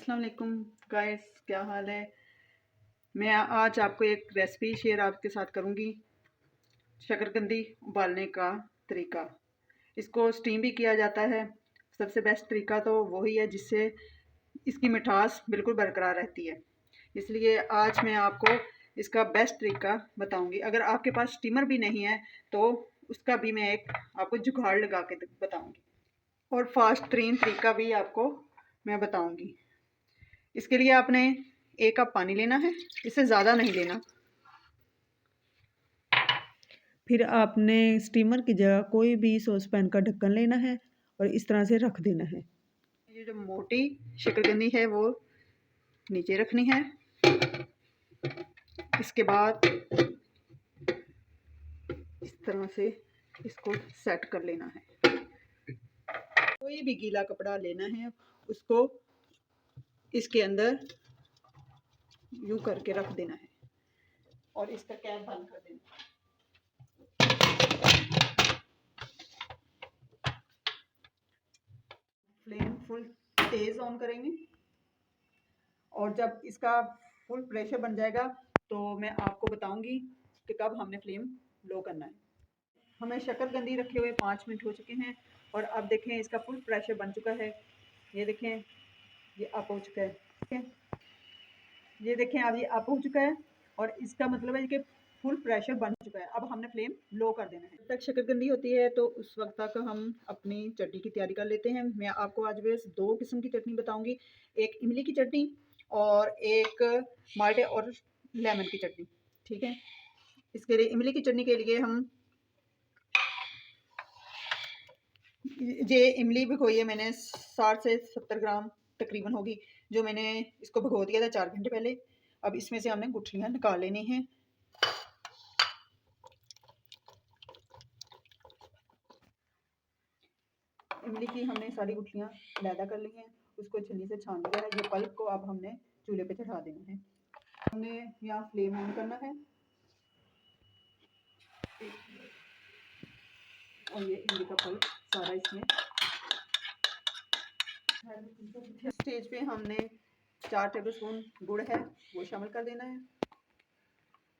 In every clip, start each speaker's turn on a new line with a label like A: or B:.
A: अस्सलाम वालेकुम गाइस, क्या हाल है। मैं आज आपको एक रेसिपी शेयर आपके साथ करूंगी। शकरकंदी उबालने का तरीका। इसको स्टीम भी किया जाता है। सबसे बेस्ट तरीका तो वही है जिससे इसकी मिठास बिल्कुल बरकरार रहती है। इसलिए आज मैं आपको इसका बेस्ट तरीका बताऊंगी। अगर आपके पास स्टीमर भी नहीं है तो उसका भी मैं एक आपको जुगाड़ लगा के बताऊंगी, और फास्ट तरीन तरीका भी आपको मैं बताऊंगी। इसके लिए आपने 1 कप पानी लेना है, इससे ज़्यादा नहीं लेना। फिर आपने स्टीमर की जगह कोई भी सॉस पैन का ढक्कन लेना है और इस तरह से रख देना है। ये जो मोटी शकरकंदी है वो नीचे रखनी है। इसके बाद इस तरह से इसको सेट कर लेना है। कोई भी गीला कपड़ा लेना है, उसको इसके अंदर यूं करके रख देना है और इसका कैप बंद कर देना है। फ्लेम फुल तेज ऑन करेंगे और जब इसका फुल प्रेशर बन जाएगा तो मैं आपको बताऊंगी कि कब हमने फ्लेम लो करना है। हमें शकरकंदी रखे हुए 5 मिनट हो चुके हैं और अब देखें इसका फुल प्रेशर बन चुका है। ये देखें, ये अप हो चुका है। ये देखें अब ये अप हो चुका है और इसका मतलब है कि फुल प्रेशर बन चुका है। अब हमने फ्लेम लो कर देना है। जब तक शकरकंदी होती है तो उस वक्त तक हम अपनी चटनी की तैयारी कर लेते हैं। मैं आपको आज बस 2 किस्म की चटनी बताऊंगी, एक इमली की चटनी और एक माल्टे और लेमन की चटनी। ठीक है, इसके लिए इमली की चटनी के लिए हम ये इमली भिगोई है मैंने 60 से 70 ग्राम तकरीबन होगी, जो मैंने इसको भिगो दिया था 4 घंटे पहले। अब इसमें से हमने गुठलियाँ निकाल लेनी हैं। इमली की हमने सारी गुठलियाँ अलहदा कर ली हैं, उसको छन्नी से छान लिया है। ये पल्प को अब हमने चूल्हे पे चढ़ा देना है। हमने यहाँ फ्लेम ऑन करना है और ये इमली का पल्प सारा इसमें। स्टेज पे हमने 4 टेबल स्पून गुड़ है वो शामिल कर देना है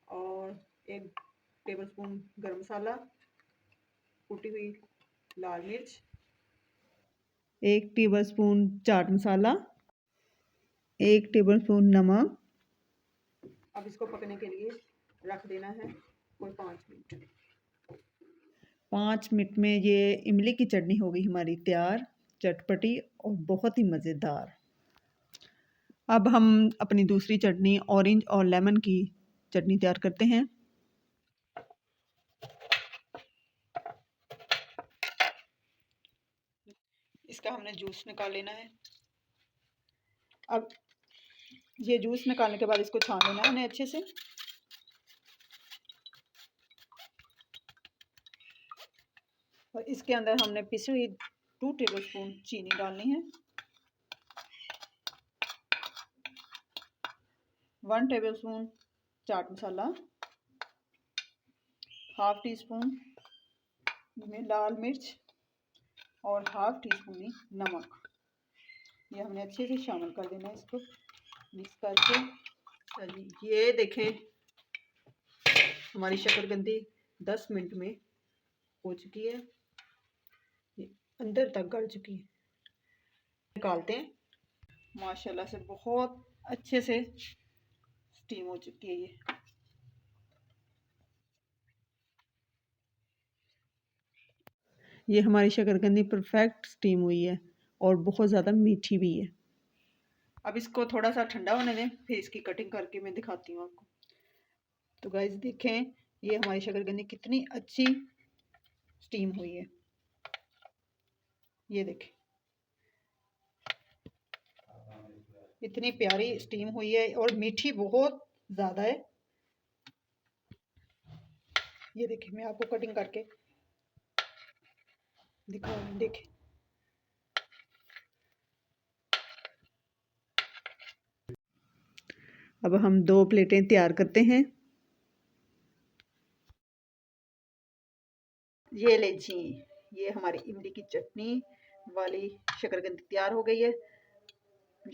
A: और 1 टेबल स्पून गरम मसाला, कुटी हुई लाल मिर्च, 1 table spoon chaat masala, 1 table spoon नमक। अब इसको पकने के लिए रख देना है कोई 5 मिनट। 5 मिनट में ये इमली की चटनी हो गई हमारी तैयार, चटपटी और बहुत ही मज़ेदार। अब हम अपनी दूसरी चटनी ऑरेंज और लेमन की चटनी तैयार करते हैं। इसका हमने जूस निकाल लेना है। अब ये जूस निकालने के बाद इसको छान लेना है हमने अच्छे से। और इसके अंदर हमने पिसी हुई 2 टेबल स्पून चीनी डालनी है, 1 table spoon chaat masala, half tea spoon में लाल मिर्च और हाफ टी स्पून ही नमक। ये हमने अच्छे से शामिल कर देना है इसको मिक्स करके। चलिए ये देखें हमारी शकरकंदी 10 मिनट में हो चुकी है, ये अंदर तक गल चुकी है। निकालते हैं। माशाल्लाह से बहुत अच्छे से स्टीम हो चुकी है। ये हमारी शकरकंदी परफेक्ट स्टीम हुई है और बहुत ज़्यादा मीठी भी है। अब इसको थोड़ा सा ठंडा होने दें, फिर इसकी कटिंग करके मैं दिखाती हूँ आपको। तो गाइस देखें ये हमारी शकरकंदी कितनी अच्छी स्टीम हुई है। ये देखें इतनी प्यारी स्टीम हुई है और मीठी बहुत ज़्यादा है। ये देखें मैं आपको कटिंग करके दिखा रही हूँ। देखें अब हम 2 प्लेटें तैयार करते हैं। ये ले जी, ये हमारी इमली की चटनी वाली शकरकंदी तैयार हो गई है।